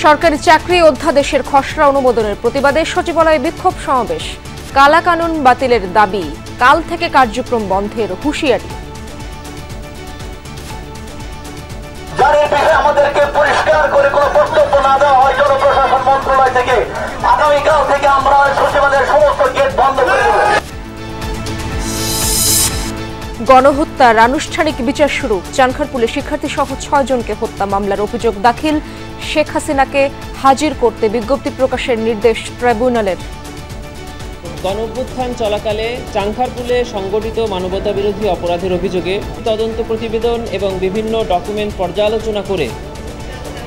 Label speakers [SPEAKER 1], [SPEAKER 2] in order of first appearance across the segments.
[SPEAKER 1] সরকারি চাকরি অধ্যাদেশের খসড়া অনুমোদনের প্রতিবাদে সচিবালয়ে বিক্ষোভ সমাবেশ। কালা কানুন বাতিলের দাবি, কাল থেকে কার্যক্রম বন্ধের হুঁশিয়ারি।
[SPEAKER 2] আমাদেরকে পরিষ্কার করে কোনো বক্তব্য না দেওয়া হয় জনপ্রশাসন মন্ত্রণালয় থেকে, আগামীকাল থেকে আমরা সচিবালয়ের সমস্ত গেট বন্ধ করে দেব।
[SPEAKER 1] গণহত্যার আনুষ্ঠানিক বিচার শুরু। চানখারপুলে শিক্ষার্থী সহ 6 জনকে হত্যা মামলার অভিযোগ দাখিল। শেখ হাসিনাকে হাজির করতে বিজ্ঞপ্তি প্রকাশের নির্দেশ ট্রাইব্যুনালের।
[SPEAKER 3] গণঅভ্যুত্থান চলাকালে চানখারপুলে সংগঠিত মানবতাবিরোধী অপরাধের অভিযোগে তদন্ত প্রতিবেদন এবং বিভিন্ন ডকুমেন্ট পর্যালোচনা করে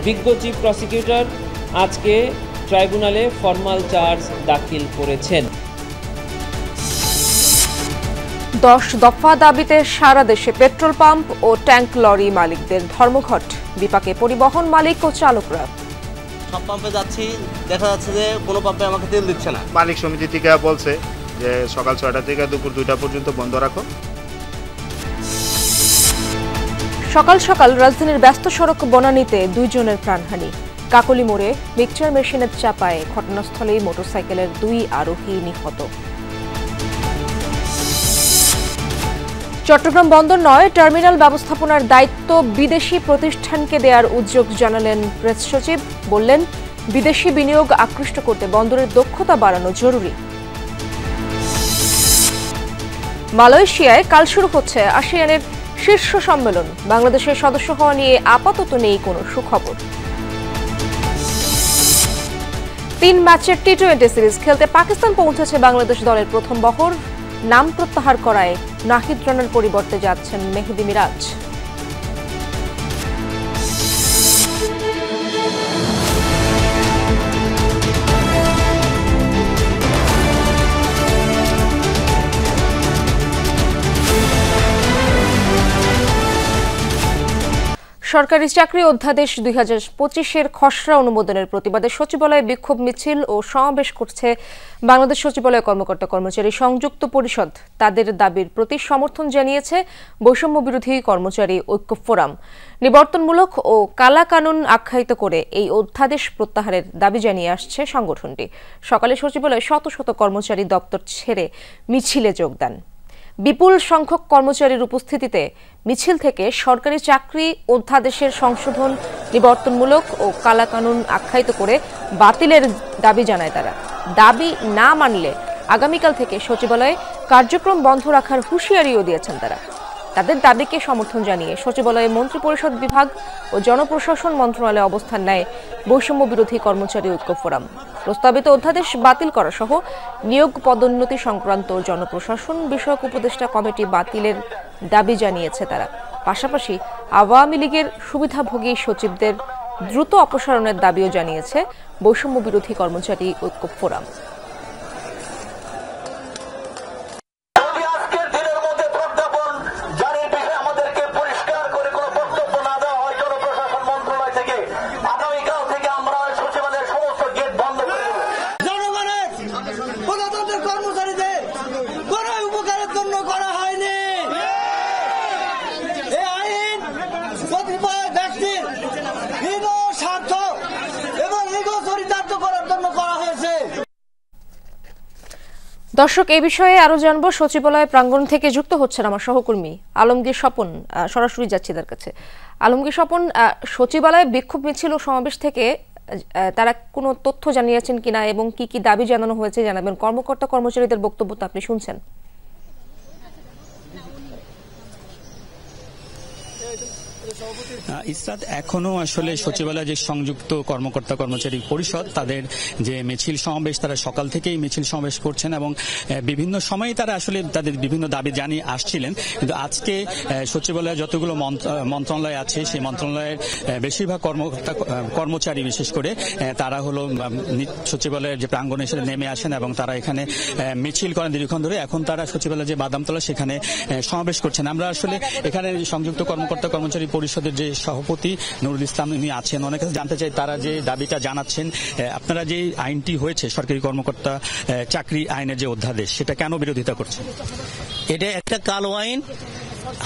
[SPEAKER 3] বিজ্ঞ চিফ প্রসিকিউটর আজকে ট্রাইব্যুনালে ফরমাল চার্জ দাখিল করেছেন।
[SPEAKER 1] 10 দফা দাবিতে সারা দেশে পেট্রোল পাম্প ও ট্যাঙ্ক লরি মালিকদের ধর্মঘট। বিপাকে পরিবহন মালিক ও চালকরা।
[SPEAKER 4] সব পাম্পে যাচ্ছি, দেখা যাচ্ছে যে কোনো পাম্পে আমাকে তেল দিচ্ছে না।
[SPEAKER 5] মালিক সমিতি থেকে বলছে যে সকাল 6টা থেকে দুপুর 2টা পর্যন্ত বন্ধ রাখো।
[SPEAKER 1] সকাল সকাল রাজধানীর ব্যস্ত সড়ক বনানীতে 2 জনের প্রাণহানি। কাকলি মোড়ে মিক্সচার মেশিনের চাপায় ঘটনাস্থলেই মোটরসাইকেলের 2 আরোহী নিহত। চট্টগ্রাম বন্দর নয়, টার্মিনাল ব্যবস্থাপনার দায়িত্ব বিদেশি প্রতিষ্ঠানকে দেওয়ার উদ্যোগ জানালেন প্রেস সচিব। বললেন, বিদেশি বিনিয়োগ আকৃষ্ট করতে বন্দরের দক্ষতা বাড়ানো জরুরি। মালয়েশিয়ায় কাল শুরু হচ্ছে আসিয়ানের শীর্ষ সম্মেলন। বাংলাদেশের সদস্য হওয়া নিয়ে আপাতত নেই কোনো সুখবর। 3 ম্যাচের টি-20 সিরিজ খেলতে পাকিস্তান পৌঁছেছে বাংলাদেশ দলের প্রথম বহর। নাম প্রত্যাহার করায় নাহিদ রানার পরিবর্তে যাচ্ছেন মেহেদী মিরাজ। সরকারি চাকরি অধ্যাদেশ 2025-এর খসড়া অনুমোদনের প্রতিবাদে সচিবালয়ে বিক্ষোভ মিছিল ও সমাবেশ করছে বাংলাদেশ সচিবালয় কর্মকর্তা কর্মচারী সংযুক্ত পরিষদ। তাদের দাবির প্রতি সমর্থন জানিয়েছে বৈষম্য বিরোধী কর্মচারী ঐক্য ফোরাম। নিবর্তনমূলক ও কালা কানুন আখ্যায়িত করে এই অধ্যাদেশ প্রত্যাহারের দাবি জানিয়ে আসছে সংগঠনটি। সকালে সচিবালয়ে শত শত কর্মচারী দপ্তর ছেড়ে মিছিলে যোগ দেন। বিপুল সংখ্যক কর্মচারীর উপস্থিতিতে মিছিল থেকে সরকারি চাকরি অধ্যাদেশের সংশোধন নিবর্তনমূলক ও কালা কানুন আখ্যায়িত করে বাতিলের দাবি জানায় তারা। দাবি না মানলে আগামীকাল থেকে সচিবালয়ে কার্যক্রম বন্ধ রাখার হুঁশিয়ারিও দিয়েছেন তারা। তাদের দাবিকে সমর্থন জানিয়ে সচিবালয়ে মন্ত্রিপরিষদ বিভাগ ও জনপ্রশাসন মন্ত্রণালয়ে অবস্থান নেয় বৈষম্য বিরোধী কর্মচারী ঐক্য ফোরাম। প্রস্তাবিত অধ্যাদেশ বাতিল করা সহ নিয়োগ পদোন্নতি সংক্রান্ত জনপ্রশাসন বিষয়ক উপদেষ্টা কমিটি বাতিলের দাবি জানিয়েছে তারা। পাশাপাশি আওয়ামী লীগের সুবিধাভোগী সচিবদের দ্রুত অপসারণের দাবিও জানিয়েছে বৈষম্য বিরোধী কর্মচারী ঐক্য ফোরাম। দর্শক, এই বিষয়ে আরো জানবো। সচিবালয় প্রাঙ্গণ থেকে যুক্ত হচ্ছেন আমার সহকর্মী আলমগীর স্বপন। সরাসরি যাচ্ছি তার কাছে। আলমগীর স্বপন, সচিবালয়ে বিক্ষোভ মিছিল ও সমাবেশ থেকে তারা কোনো তথ্য জানিয়েছেন কিনা এবং কি কি দাবি জানানো হয়েছে জানাবেন। কর্মকর্তা কর্মচারীদের বক্তব্য তো আপনি শুনছেন।
[SPEAKER 6] ইসরাত, এখনো আসলে সচিবালয় যে সংযুক্ত কর্মকর্তা কর্মচারী পরিষদ তাদের যে মিছিল সমাবেশ, তারা সকাল থেকেই মিছিল সমাবেশ করছেন এবং বিভিন্ন সময়ে তারা আসলে তাদের বিভিন্ন দাবি জানিয়ে আসছিলেন। কিন্তু আজকে সচিবালয়ে যতগুলো মন্ত্রণালয় আছে সেই মন্ত্রণালয়ের বেশিরভাগ কর্মচারী বিশেষ করে তারা হলো সচিবালয়ের যে প্রাঙ্গণে এসে নেমে আসেন এবং তারা এখানে মিছিল করেন দীর্ঘক্ষণ ধরে। এখন তারা সচিবালয় যে বাদামতলা সেখানে সমাবেশ করছেন। আমরা আসলে এখানে সংযুক্ত কর্মকর্তা কর্মচারী পরিষদের যে সভাপতি নুরুল ইসলাম উনি আছেন, অনেক কাছে জানতে চাই তারা যে দাবিটা জানাচ্ছেন। আপনারা যে আইনটি হয়েছে সরকারি কর্মকর্তা চাকরি আইনের যে অধ্যাদেশ, সেটা কেন বিরোধিতা করছেন?
[SPEAKER 4] এটা একটা কালো আইন,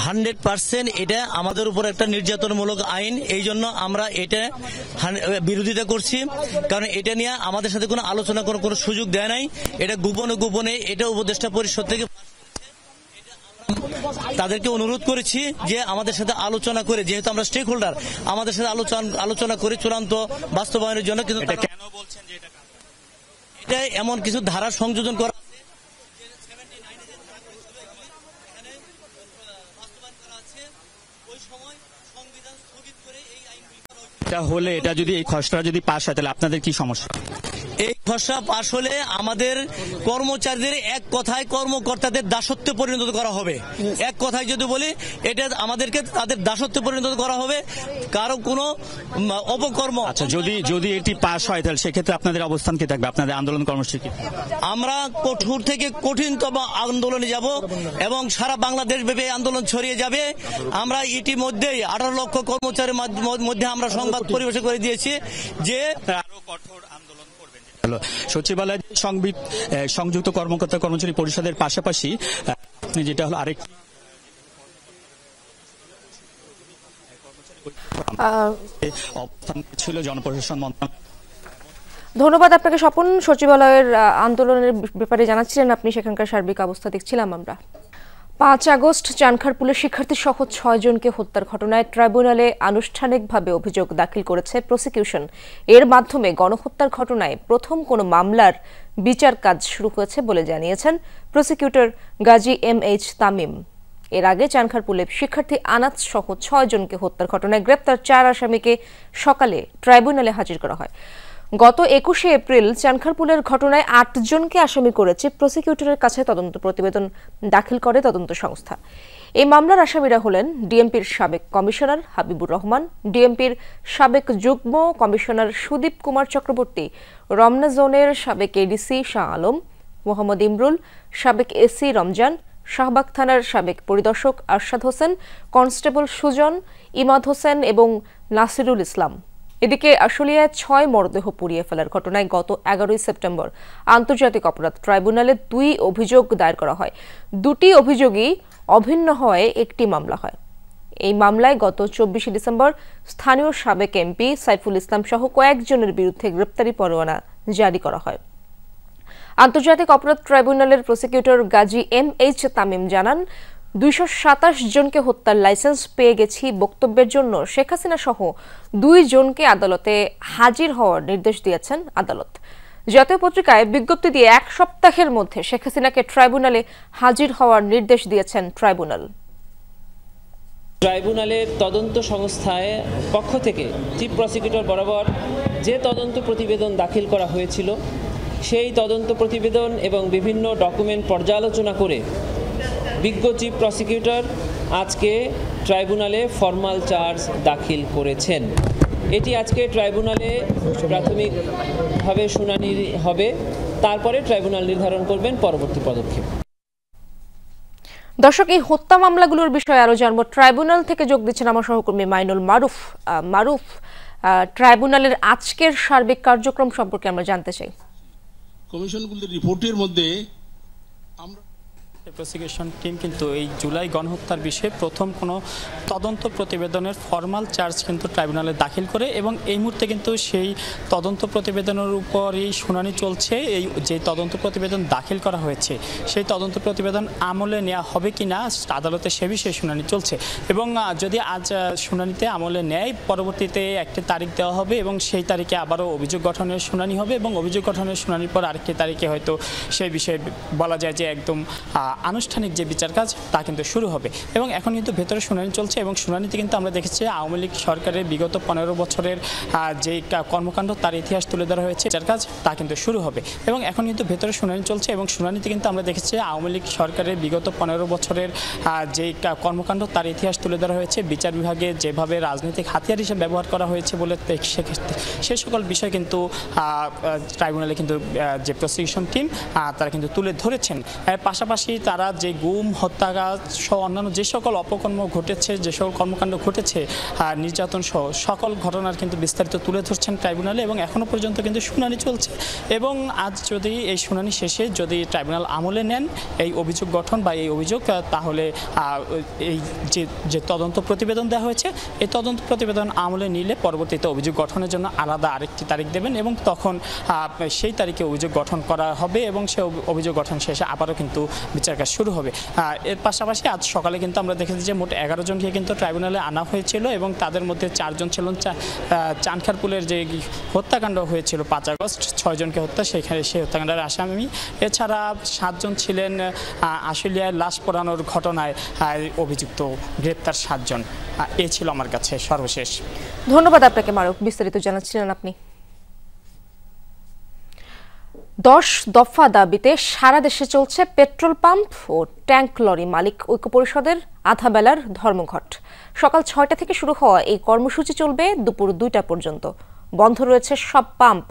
[SPEAKER 7] 100% এটা আমাদের উপর একটা নির্যাতনমূলক আইন। এই জন্য আমরা এটা বিরোধিতা করছি, কারণ এটা নিয়ে আমাদের সাথে কোনো আলোচনা করার কোনো সুযোগ দেয় নাই। এটা গোপনে গোপনে এটা উপদেষ্টা পরিষদ থেকে তাদেরকে অনুরোধ করেছি যে আমাদের সাথে আলোচনা করে, যেহেতু আমরা স্টেক হোল্ডার, আমাদের সাথে আলোচনা করে চূড়ান্ত বাস্তবায়নের জন্য। কিন্তু কেন বলছেন যে এটা এমন কিছু ধারা সংযোজন করা
[SPEAKER 6] হলে, এটা যদি এই খসড়া যদি পাশ হয় তাহলে আপনাদের কি সমস্যা?
[SPEAKER 7] এই খসড়া পাশ হলে আমাদের কর্মচারীদের এক কথায় কর্মকর্তাদের দাসত্বে পরিণত করা হবে। এক কথায় যদি বলি, এটা আমাদেরকে তাদের দাসত্বে পরিণত করা হবে, কারো কোনো অপকর্ম।
[SPEAKER 6] আচ্ছা, যদি এটি পাশ হয় তাহলে সেক্ষেত্রে আপনাদের অবস্থান কি থাকবে, আপনাদের আন্দোলন কর্মসূচি?
[SPEAKER 7] আমরা কঠোর থেকে কঠিনতম আন্দোলনে যাব এবং সারা বাংলাদেশ ব্যাপী আন্দোলন ছড়িয়ে যাবে। আমরা ইতিমধ্যেই 18 লক্ষ কর্মচারীর মধ্যে আমরা সংবাদ পরিবেশন করে দিয়েছি যে
[SPEAKER 6] আরো কঠোর আন্দোলন করবেন। সচিবালয় সংযুক্ত কর্মকর্তা কর্মচারী পরিষদের পাশাপাশি যেটা হলো আরেক অবস্থান ছিল জনপ্রশাসন মন্ত্রণালয়।
[SPEAKER 1] ধন্যবাদ আপনাকে স্বপন। সচিবালয়ের আন্দোলনের ব্যাপারে জানাচ্ছিলেন আপনি, সেখানকার সার্বিক অবস্থা দেখছিলাম আমরা। 5 আগস্ট চানখারপুলের শিক্ষার্থী সহ 6 জনকে হত্যার ঘটনায় ট্রাইব্যুনালে আনুষ্ঠানিকভাবে অভিযোগ দাখিল করেছে প্রসিকিউশন। এর মাধ্যমে গণহত্যার ঘটনায় প্রথম কোনো মামলার বিচার কাজ শুরু হয়েছে বলে জানিয়েছেন প্রসিকিউটর গাজী MH তামিম। এর আগে চানখারপুলে শিক্ষার্থী আনাস সহ 6 জনকে হত্যার ঘটনায় গ্রেপ্তার 4 আসামিকে সকালে ট্রাইব্যুনালে হাজির করা হয়। গত 21শে এপ্রিল চানখারপুলের ঘটনায় 8 জনকে আসামি করেছে প্রসিকিউটরের কাছে তদন্ত প্রতিবেদন দাখিল করে তদন্ত সংস্থা। এই মামলার আসামিরা হলেন ডিএমপির সাবেক কমিশনার হাবিবুর রহমান, ডিএমপির সাবেক যুগ্ম কমিশনার সুদীপ কুমার চক্রবর্তী, রমনা জোনের সাবেক এডিসি শাহ আলম, মোহাম্মদ ইমরুল, সাবেক এসি রমজান, শাহবাগ থানার সাবেক পরিদর্শক আরশাদ হোসেন, কনস্টেবল সুজন, ইমাদ হোসেন এবং নাসিরুল ইসলাম। এদিকে আশুলিয়ায় 6 মরদেহ পুড়িয়ে ফেলার ঘটনায় গত 11 সেপ্টেম্বর আন্তর্জাতিক অপরাধ ট্রাইব্যুনালে 2 অভিযোগ দায়ের করা হয়। 2টি অভিযোগই অভিন্ন হয়ে একটি মামলা হয়। এই মামলায় গত 24 ডিসেম্বর স্থানীয় সাবেক এমপি সাইফুল ইসলাম সহ কয়েকজনের বিরুদ্ধে গ্রেপ্তারি পরোয়ানা জারি করা হয়। আন্তর্জাতিক অপরাধ ট্রাইব্যুনালের প্রসিকিউটর গাজী MH তামিম জানান, 227 জনকে হত্যার লাইসেন্স পেয়ে গেছি বক্তব্যের জন্য শেখ হাসিনা সহ 2 জনকে আদালতে হাজির হওয়ার নির্দেশ দিয়েছেন আদালত। জাতীয় পত্রিকায় বিজ্ঞপ্তি দিয়ে 1 সপ্তাহের মধ্যে শেখ হাসিনাকে ট্রাইব্যুনালে হাজির হওয়ার নির্দেশ দিয়েছেন ট্রাইব্যুনাল।
[SPEAKER 3] ট্রাইব্যুনালের তদন্ত সংস্থায় পক্ষ থেকে চিফ প্রসিকিউটর বরাবর যে তদন্ত প্রতিবেদন দাখিল করা হয়েছিল, সেই তদন্ত প্রতিবেদন এবং বিভিন্ন ডকুমেন্ট পর্যালোচনা করে বিজ্ঞ চিফ প্রসিকিউটর আজকে ট্রাইব্যুনালে ফরমাল চার্জ দাখিল করেছেন। এটি আজকে ট্রাইব্যুনালে প্রাথমিকভাবে শুনানি হবে, তারপরে ট্রাইব্যুনাল নির্ধারণ করবেন পরবর্তী পদক্ষেপ।
[SPEAKER 1] দর্শক, এই হত্যা মামলাগুলোর বিষয়ে আরো জানবো। ট্রাইব্যুনাল থেকে যোগ দিচ্ছেন আমার সহকর্মী মাইনুল মারুফ। ট্রাইব্যুনালের আজকের সার্বিক কার্যক্রম সম্পর্কে আমরা জানতে চাই।
[SPEAKER 8] কমিশনগুলোর রিপোর্টের মধ্যে আমরা
[SPEAKER 6] প্রসিকিউশন টিম কিন্তু এই জুলাই গণহত্যার বিষয়ে প্রথম কোনো তদন্ত প্রতিবেদনের ফরমাল চার্জ কিন্তু ট্রাইব্যুনালে দাখিল করে এবং এই মুহূর্তে কিন্তু সেই তদন্ত প্রতিবেদনের উপরই শুনানি চলছে। এই যে তদন্ত প্রতিবেদন দাখিল করা হয়েছে সেই তদন্ত প্রতিবেদন আমলে নেওয়া হবে কি না আদালতে সে বিষয়ে শুনানি চলছে এবং যদি আজ শুনানিতে আমলে নেয়, পরবর্তীতে একটি তারিখ দেওয়া হবে এবং সেই তারিখে আবারও অভিযোগ গঠনের শুনানি হবে এবং অভিযোগ গঠনের শুনানির পর আরেকটি তারিখে হয়তো সেই বিষয়ে বলা যায় যে একদম আনুষ্ঠানিক যে বিচার কাজ তা কিন্তু শুরু হবে এবং এখন কিন্তু ভেতরে শুনানি চলছে এবং শুনানিতে কিন্তু আমরা দেখেছি আওয়ামী লীগ সরকারের বিগত 15 বছরের যে কর্মকাণ্ড তার ইতিহাস তুলে ধরা হয়েছে। বিচার কাজ তা কিন্তু শুরু হবে এবং এখন কিন্তু ভেতরে শুনানি চলছে এবং শুনানিতে কিন্তু আমরা দেখেছি আওয়ামী লীগ সরকারের বিগত 15 বছরের যে কর্মকাণ্ড তার ইতিহাস তুলে ধরা হয়েছে। বিচার বিভাগে যেভাবে রাজনৈতিক হাতিয়ার হিসেবে ব্যবহার করা হয়েছে বলে সে সকল বিষয় কিন্তু ট্রাইব্যুনালে কিন্তু যে প্রসিকিউশন টিম তারা কিন্তু তুলে ধরেছেন। পাশাপাশি তারা যে গুম হত্যাকাণ্ড সহ অন্যান্য যে সকল অপকর্ম ঘটেছে, যে সকল কর্মকাণ্ড ঘটেছে, নির্যাতন সহ সকল ঘটনার কিন্তু বিস্তারিত তুলে ধরছেন ট্রাইব্যুনালে এবং এখনও পর্যন্ত কিন্তু শুনানি চলছে। এবং আজ যদি এই শুনানি শেষে যদি ট্রাইব্যুনাল আমলে নেন এই অভিযোগ গঠন বা এই অভিযোগ, তাহলে এই যে তদন্ত প্রতিবেদন দেওয়া হয়েছে এই তদন্ত প্রতিবেদন আমলে নিলে পরবর্তীতে অভিযোগ গঠনের জন্য আলাদা আরেকটি তারিখ দেবেন এবং তখন সেই তারিখে অভিযোগ গঠন করা হবে এবং সেই অভিযোগ গঠন শেষে আবারও কিন্তু বিচার কাজ শুরু হবে। এর পাশাপাশি আজ সকালে কিন্তু আমরা দেখেছি যে মোট 11 জনকে কিন্তু ট্রাইব্যুনালে আনা হয়েছিল এবং তাদের মধ্যে 4 জন ছিলেন চানখারপুলের যে হত্যাকাণ্ড হয়েছিল 5 আগস্ট, 6 জনকে হত্যা সেই হত্যাকাণ্ডের আসামি। এছাড়া 7 জন ছিলেন আশুলিয়ায় লাশ পোড়ানোর ঘটনায় অভিযুক্ত, গ্রেপ্তার 7 জন। এ ছিল আমার কাছে সর্বশেষ।
[SPEAKER 1] ধন্যবাদ আপনাকে মারুফ, বিস্তারিত জানাচ্ছিলেন আপনি। 10 দফা দাবিতে সারা দেশে চলছে পেট্রোল পাম্প ও ট্যাঙ্ক লরি মালিক ঐক্য পরিষদের আধা বেলার ধর্মঘট। সকাল 6টা থেকে শুরু হওয়া এই কর্মসূচি চলবে দুপুর 2টা পর্যন্ত। বন্ধ রয়েছে সব পাম্প।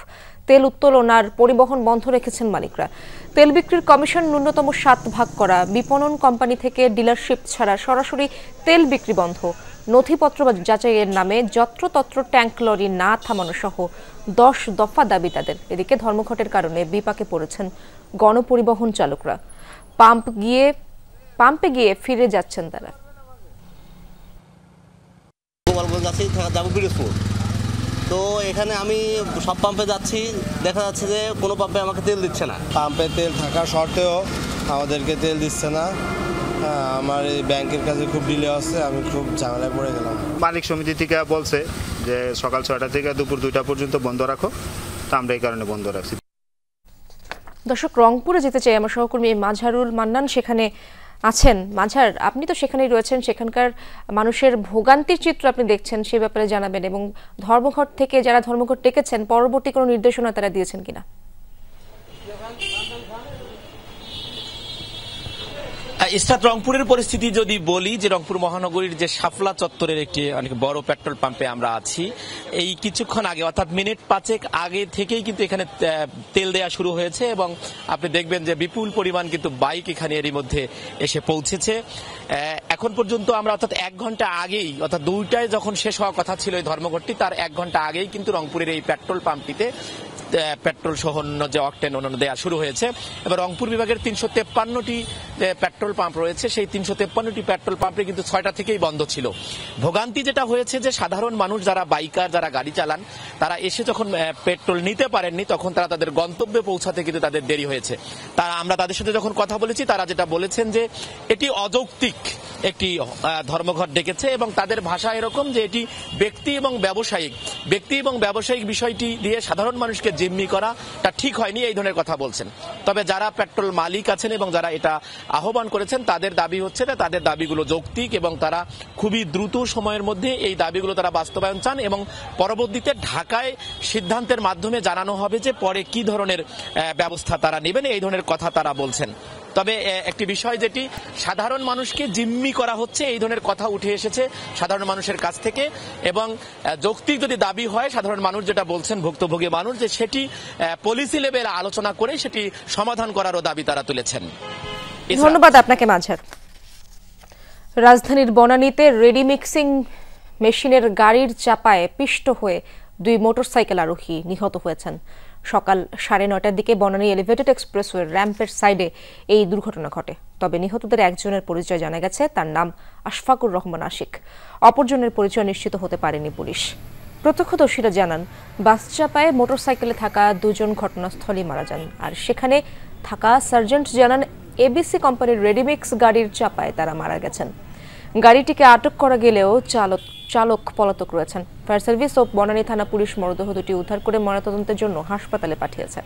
[SPEAKER 1] তেল উত্তোলন আর পরিবহন বন্ধ রেখেছেন মালিকরা। তেল বিক্রির কমিশন ন্যূনতম 7 ভাগ করা, বিপণন কোম্পানি থেকে ডিলারশিপ ছাড়া সরাসরি তেল বিক্রি বন্ধ, নথিপত্র যাচাইয়ের নামে যত্রতত্র ট্যাঙ্ক লরি না থামানো সহ 10 দফা দাবি তাদের। এদিকে ধর্মঘটের কারণে বিপাকে পড়েছেন গণপরিবহন চালকরা। পাম্পে গিয়ে ফিরে যাচ্ছেন তারা।
[SPEAKER 4] তো এখানে আমি সব পাম্পে যাচ্ছি, দেখা যাচ্ছে যে কোনো পাম্পে আমাকে তেল দিচ্ছে না।
[SPEAKER 9] পাম্পে তেল থাকা সত্ত্বেও আমাদেরকে তেল দিচ্ছে না। আমার এই ব্যাংকের কাছে খুব ডিলে হচ্ছে, আমি খুব ঝামেলায় পড়ে গেলাম।
[SPEAKER 5] মালিক সমিতি থেকে বলছে যে সকাল 6টা থেকে দুপুর 2টা পর্যন্ত বন্ধ রাখো, তো আমরা এই কারণে বন্ধ রাখছি।
[SPEAKER 1] দর্শক, রংপুরে যেতে চাই আমার সহকর্মী মাঝারুল মান্নান সেখানে আছেন। মাঝার, আপনি তো সেখানেই রয়েছেন, সেখানকার মানুষের ভোগান্তির চিত্র আপনি দেখছেন, সে ব্যাপারে জানাবেন এবং ধর্মঘট থেকে যারা ধর্মঘট ডেকেছেন পরবর্তী কোনো নির্দেশনা তারা দিয়েছেন কিনা।
[SPEAKER 10] ইসরাত, রংপুরের পরিস্থিতি যদি বলি, যে রংপুর মহানগরীর যে শাপলা চত্বরের একটি অনেক বড় পেট্রোল পাম্পে আমরা আছি, এই কিছুক্ষণ আগে অর্থাৎ মিনিট 5 আগে থেকেই কিন্তু এখানে তেল দেওয়া শুরু হয়েছে এবং আপনি দেখবেন যে বিপুল পরিমাণ কিন্তু বাইক এখানে এরই মধ্যে এসে পৌঁছেছে। এখন পর্যন্ত আমরা অর্থাৎ 1 ঘন্টা আগেই, অর্থাৎ 2টায় যখন শেষ হওয়ার কথা ছিল এই ধর্মঘটটি, তার 1 ঘন্টা আগেই কিন্তু রংপুরের এই পেট্রোল পাম্পটিতে পেট্রোল সহ অন্য যে অকটেন অন্যান্য দেওয়া শুরু হয়েছে। এবার রংপুর বিভাগের 353টি পেট্রোল পাম্প রয়েছে, সেই 353টি পেট্রোল পাম্পে কিন্তু 6টা থেকেই বন্ধ ছিল। ভোগান্তি যেটা হয়েছে যে সাধারণ মানুষ যারা বাইকার, যারা গাড়ি চালান, তারা এসে যখন পেট্রোল নিতে পারেননি তখন তারা তাদের গন্তব্যে পৌঁছাতে কিন্তু তাদের দেরি হয়েছে। আমরা তাদের সাথে যখন কথা বলেছি তারা যেটা বলেছেন যে এটি অযৌক্তিক একটি ধর্মঘট ডেকেছে এবং তাদের ভাষা এরকম যে এটি ব্যক্তি এবং ব্যবসায়িক বিষয়টি দিয়ে সাধারণ মানুষকে জিম্মি করাটা ঠিক হয়নি, এই ধরনের কথা বলছেন। তবে যারা পেট্রোল মালিক আছেন এবং যারা এটা আহ্বান করেছেন তাদের দাবি হচ্ছে যে তাদের দাবিগুলো যৌক্তিক এবং তারা খুবই দ্রুত সময়ের মধ্যে এই দাবিগুলো তারা বাস্তবায়ন চান এবং পরবর্তীতে ঢাকায় সিদ্ধান্তের মাধ্যমে জানানো হবে যে পরে কি ধরনের ব্যবস্থা তারা নেবেন, এই ধরনের কথা তারা বলছেন। তবে একটি বিষয় যেটি সাধারণ মানুষকে জিম্মি করা হচ্ছে, এই ধরনের কথা উঠে এসেছে সাধারণ মানুষের কাছ থেকে এবং যৌক্তিক যদি দাবি হয় সাধারণ মানুষ যেটা বলছেন, ভুক্তভোগী মানুষ, যে সেটি পলিসি লেভেলে আলোচনা করে সেটি সমাধান করারও দাবি তারা তুলেছেন।
[SPEAKER 1] ধন্যবাদ আপনাকে মাঝার। রাজধানীর বনানীতে রেডি মিক্সিং মেশিনের গাড়ির চাপায় পিষ্ট হয়ে 2 মোটরসাইকেল আরোহী নিহত হয়েছেন। সকাল 9:30টার দিকে বনানী এলিভেটেড এক্সপ্রেসওয়ের র্যাম্পের সাইডে এই দুর্ঘটনা ঘটে। তবে নিহতদের একজনের পরিচয় জানা গেছে, তার নাম আশফাকুর রহমান আশিক। অপরজনের পরিচয় নিশ্চিত হতে পারেনি পুলিশ। প্রত্যক্ষদর্শীরা জানান বাস চাপায় মোটরসাইকেলে থাকা 2 জন ঘটনাস্থলেই মারা যান, আর সেখানে থাকা সার্জেন্ট জানান এবিসি কোম্পানির রেডিমিক্স গাড়ির চাপায় তারা মারা গেছেন। গাড়িটিকে আটক করা গেলেও চালক পলাতক রয়েছেন। ফায়ার সার্ভিস ও বনানী থানা পুলিশ মরদেহ দুটি উদ্ধার করে ময়নাতদন্তের জন্য হাসপাতালে পাঠিয়েছে।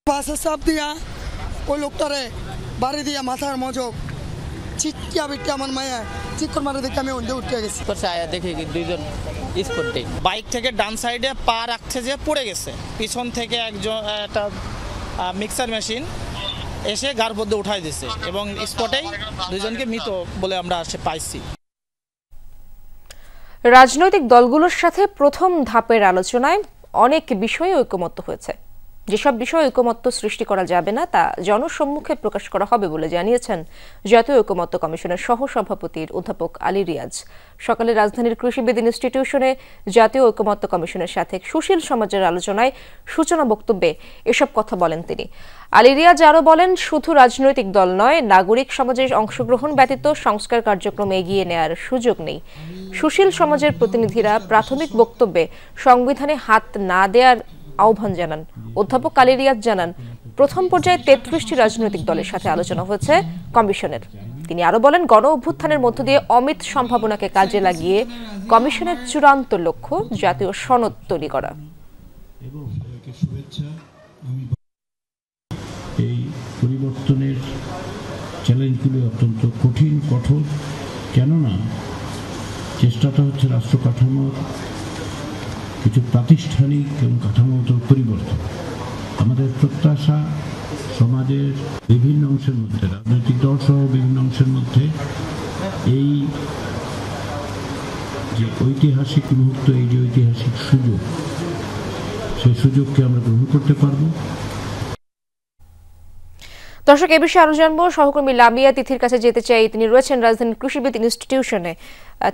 [SPEAKER 11] বাসের চাপ দিয়া ওই লোকটারে বাড়ি দিয়া মাথার মজক চিটকিয়া বিটকে আমার মায়া চিৎকার মারে দেখে আমি ওন্দে উঠে গেছি।
[SPEAKER 12] দেখি 2 জন স্পটে বাইক থেকে ডান সাইডে পা রাখছে যে পড়ে গেছে, পিছন থেকে একটা মিক্সার মেশিন এসে গার মধ্যে উঠাই দিয়েছে এবং স্পটেই 2 জনকে মৃত বলে আমরা পাইছি।
[SPEAKER 1] রাজনৈতিক দলগুলোর সাথে প্রথম ধাপের আলোচনায় অনেক বিষয়ে ঐকমত্য হয়েছে। যেসব বিষয়ে ঐকমত্য সৃষ্টি করা যাবে না তা জনসম্মুখে প্রকাশ করা হবে বলে জানিয়েছেন জাতীয় ঐকমত্য কমিশনের সহসভাপতির অধ্যাপক আলী রিয়াজ। সকালে রাজধানীর কৃষিবিদ ইনস্টিটিউশনে জাতীয় ঐকমত্য কমিশনের সাথে সুশীল সমাজের আলোচনায় সূচনা বক্তব্যে এসব কথা বলেন তিনি। আলী রিয়াজ আরও বলেন, শুধু রাজনৈতিক দল নয়, নাগরিক সমাজের অংশগ্রহণ ব্যতীত সংস্কার কার্যক্রম এগিয়ে নেয়ার সুযোগ নেই। সুশীল সমাজের প্রতিনিধিরা প্রাথমিক বক্তব্যে সংবিধানে হাত না দেওয়ার আহ্বান জানান। অধ্যাপক আলী রিয়াজ জানান, প্রথম পর্যায়ে 33টি রাজনৈতিক দলের সাথে আলোচনা হয়েছে কমিশনের। তিনি আরো বলেন, গণ অভ্যুত্থানের মধ্য দিয়ে অমিত সম্ভাবনাকে কাজে লাগিয়ে কমিশনের চূড়ান্ত লক্ষ্য জাতীয় সনদ তৈরি করা।
[SPEAKER 13] এই পরিবর্তনের চ্যালেঞ্জগুলো অত্যন্ত কঠিন, কঠোর, কেননা চেষ্টাটা হচ্ছে রাষ্ট্র কাঠামোর কিছু প্রাতিষ্ঠানিক এবং কাঠামোগত পরিবর্তন। আমাদের প্রত্যাশা সমাজের বিভিন্ন অংশের মধ্যে, রাজনৈতিক দল সহ বিভিন্ন অংশের মধ্যে এই যে ঐতিহাসিক মুহূর্ত, এই যে ঐতিহাসিক সুযোগ, সেই সুযোগকে আমরা গ্রহণ করতে পারব।
[SPEAKER 1] দর্শক, এ বিষয়ে আরো জানবো। সহকর্মী লামিয়া তিথির কাছে যেতে চাই। তিনি রয়েছেন রাজধানীর কৃষিবিদ ইনস্টিটিউশনে।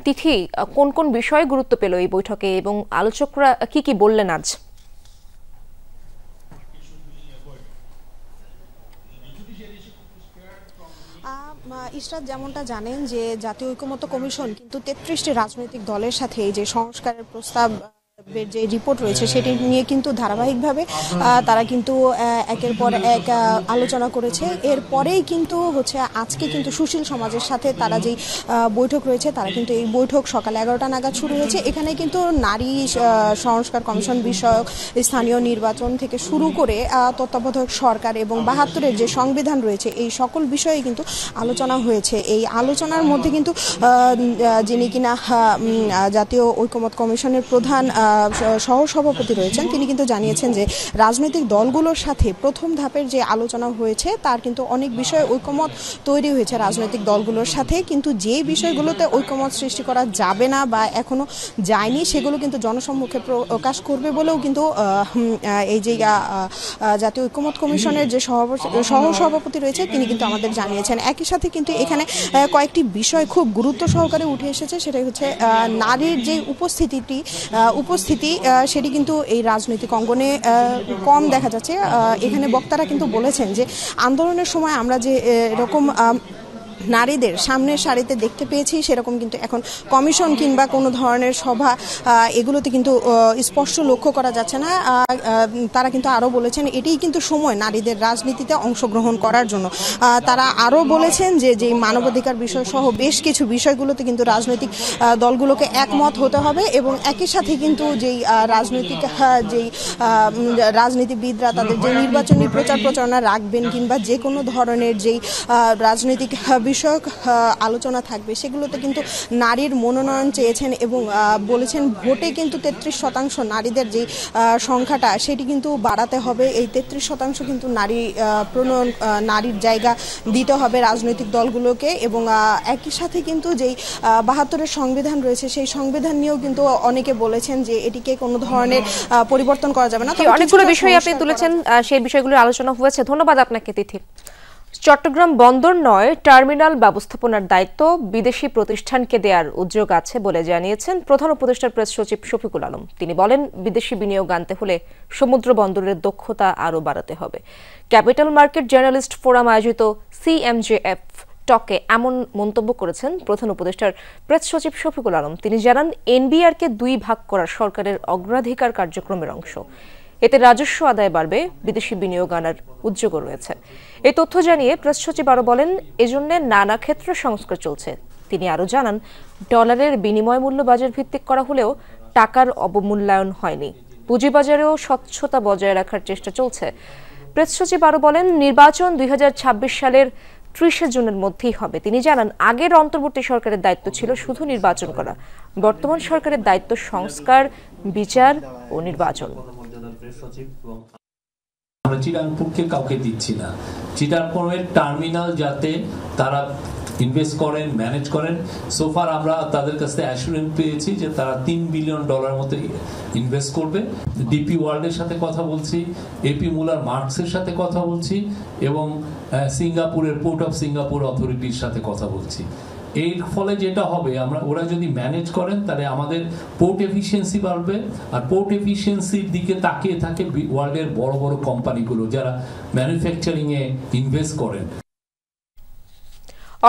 [SPEAKER 1] তিথি, কোন কোন বিষয়ে গুরুত্ব পেল এই বৈঠকে এবং আলোচকরা কি কি বললেন আজ?
[SPEAKER 14] ইশরাত, যেমনটা জানেন যে জাতীয় ঐকমত্য কমিশন কিন্তু 33টি রাজনৈতিক দলের সাথে এই যে সংস্কারের প্রস্তাব যে রিপোর্ট রয়েছে সেটি নিয়ে কিন্তু ধারাবাহিকভাবে তারা কিন্তু একের পর এক আলোচনা করেছে। এরপরেই কিন্তু হচ্ছে আজকে কিন্তু সুশীল সমাজের সাথে তারা যেই বৈঠক রয়েছে, তারা কিন্তু এই বৈঠক সকাল 11টা নাগাদ শুরু হয়েছে। এখানে কিন্তু নারী সংস্কার কমিশন বিষয়ক, স্থানীয় নির্বাচন থেকে শুরু করে তত্ত্বাবধায়ক সরকার এবং 72-এর যে সংবিধান রয়েছে, এই সকল বিষয়ে কিন্তু আলোচনা হয়েছে। এই আলোচনার মধ্যে কিন্তু যিনি কিনা জাতীয় ঐকমত্য কমিশনের প্রধান সহসভাপতি রয়েছেন, তিনি কিন্তু জানিয়েছেন যে রাজনৈতিক দলগুলোর সাথে প্রথম ধাপের যে আলোচনা হয়েছে তার কিন্তু অনেক বিষয়ে ঐকমত তৈরি হয়েছে রাজনৈতিক দলগুলোর সাথে, কিন্তু যে বিষয়গুলোতে ঐকমত সৃষ্টি করা যাবে না বা এখনো যায়নি সেগুলো কিন্তু জনসম্মুখে প্রকাশ করবে বলেও কিন্তু এই যে জাতীয় ঐকমত্য কমিশনের যে সহসভাপতি রয়েছে তিনি কিন্তু আমাদের জানিয়েছেন। একই সাথে কিন্তু এখানে কয়েকটি বিষয় খুব গুরুত্ব সহকারে উঠে এসেছে, সেটাই হচ্ছে নারীর যে উপস্থিতি সেটি কিন্তু এই রাজনৈতিক অঙ্গনে কম দেখা যাচ্ছে। এখানে বক্তারা কিন্তু বলেছেন যে আন্দোলনের সময় আমরা যে এরকম নারীদের সামনের সারিতে দেখতে পেয়েছি, সেরকম কিন্তু এখন কমিশন কিংবা কোনো ধরনের সভা এগুলোতে কিন্তু স্পষ্ট লক্ষ্য করা যাচ্ছে না। তারা কিন্তু আরও বলেছেন এটাই কিন্তু সময় নারীদের রাজনীতিতে অংশগ্রহণ করার জন্য। তারা আরও বলেছেন যে মানবাধিকার বিষয় সহ বেশ কিছু বিষয়গুলোতে কিন্তু রাজনৈতিক দলগুলোকে একমত হতে হবে এবং একই সাথে কিন্তু যেই রাজনীতিবিদরা তাদের যে নির্বাচনী প্রচার প্রচারণা রাখবেন কিংবা যে কোনো ধরনের যেই রাজনৈতিক বিষয়ক আলোচনা থাকবে সেগুলোতে কিন্তু নারীর মনোনয়ন চেয়েছেন এবং বলেছেন ভোটে কিন্তু 33% নারীদের যে সংখ্যাটা সেটি কিন্তু বাড়াতে হবে। এই 33% কিন্তু নারীর জায়গা দিতে হবে রাজনৈতিক দলগুলোকে এবং একই সাথে কিন্তু যেই 72-এর সংবিধান রয়েছে সেই সংবিধান নিয়েও কিন্তু অনেকে বলেছেন যে এটিকে কোনো ধরনের পরিবর্তন করা যাবে না।
[SPEAKER 1] অনেকগুলো বিষয় আপনি তুলেছেন, সেই বিষয়গুলোর আলোচনা হয়েছে। ধন্যবাদ আপনাকে তিথি। চট্টগ্রাম বন্দর নয়, টার্মিনাল ব্যবস্থাপনার দায়িত্ব বিদেশি প্রতিষ্ঠানকে দেওয়ার উদ্যোগ আছে বলে জানিয়েছেন প্রধান উপদেষ্টার প্রেস সচিব শফিকুল আলম। তিনি বলেন, বিদেশি বিনিয়োগ আনতে হলে সমুদ্র বন্দরের দক্ষতা আরও বাড়াতে হবে। ক্যাপিটাল মার্কেট জার্নালিস্ট ফোরাম আয়োজিত CMJF টকে এমন মন্তব্য করেছেন প্রধান উপদেষ্টার প্রেস সচিব শফিকুল আলম। তিনি জানান, NBR-কে 2 ভাগ করা সরকারের অগ্রাধিকার কার্যক্রমের অংশ। এতে রাজস্ব আদায় বাড়বে, বিদেশি বিনিয়োগ আনার উদ্যোগও রয়েছে। এই তথ্য জানিয়ে প্রেস সচিব আরও বলেন, এজন্য নানা ক্ষেত্রে সংস্কার চলছে। তিনি আরও জানান, ডলারের বিনিময় মূল্য বাজার ভিত্তিক করা হলেও টাকার অবমূল্যায়ন হয়নি। পুঁজিবাজারেও স্বচ্ছতা বজায় রাখার চেষ্টা চলছে। প্রেস সচিব আরও বলেন, নির্বাচন 2026 সালের 30 জুনের মধ্যেই হবে। তিনি জানান, আগের অন্তর্বর্তী সরকারের দায়িত্ব ছিল শুধু নির্বাচন করা, বর্তমান সরকারের দায়িত্ব সংস্কার, বিচার ও নির্বাচন।
[SPEAKER 15] আমরা চিটাগংকে কাউকে দিচ্ছি না। চিটাগংয়ের টার্মিনাল যাতে তারা ইনভেস্ট করেন, ম্যানেজ করেন। সোফার আমরা তাদের কাছ থেকে অ্যাসুরেন্স পেয়েছি যে তারা $3 বিলিয়ন মতো ইনভেস্ট করবে। ডিপি ওয়ার্ল্ডের সাথে কথা বলছি, এপি মুলার মার্কসের সাথে কথা বলছি এবং সিঙ্গাপুরের পোর্ট অফ সিঙ্গাপুর অথরিটির সাথে কথা বলছি। এর ফলে যেটা হবে, ওরা যদি ম্যানেজ করেন তাহলে আমাদের পোর্ট এফিসিয়েন্সি বাড়বে, আর পোর্ট এফিসিয়েন্সির দিকে তাকিয়ে থাকে ওয়ার্ল্ডের বড় বড় কোম্পানিগুলো যারা ম্যানুফ্যাকচারিংয়ে ইনভেস্ট করেন।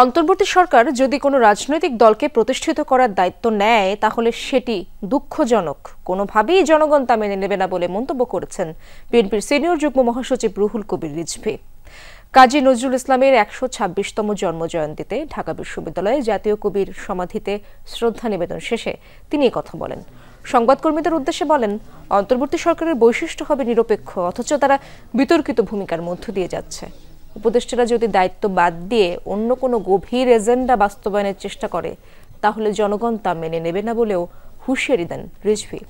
[SPEAKER 1] অন্তর্বর্তী সরকার যদি কোনো রাজনৈতিক দলকে প্রতিষ্ঠিত করার দায়িত্ব নেয় তাহলে সেটি দুঃখজনক, কোনোভাবেই জনগণ তা মেনে নেবে না বলে মন্তব্য করেছেন বিএনপির সিনিয়র যুগ্ম মহাসচিব রুহুল কবির রিজভী। কাজী নজরুল ইসলামের ১২৬তম জন্মজয়ন্তীতে ঢাকা বিশ্ববিদ্যালয়ে জাতীয় কবির সমাধিতে শ্রদ্ধা নিবেদন শেষে তিনি কথা বলেন। সংবাদকর্মীদের উদ্দেশ্যে বলেন, অন্তর্বর্তী সরকারের বৈশিষ্ট্য হবে নিরপেক্ষ, অথচ তারা বিতর্কিত ভূমিকার মধ্য দিয়ে যাচ্ছে। উপদেষ্টারা যদি দায়িত্ব বাদ দিয়ে অন্য কোনো গভীর এজেন্ডা বাস্তবায়নের চেষ্টা করে তাহলে জনগণ তা মেনে নেবে না বলেও হুঁশিয়ারি দেন রিজভী।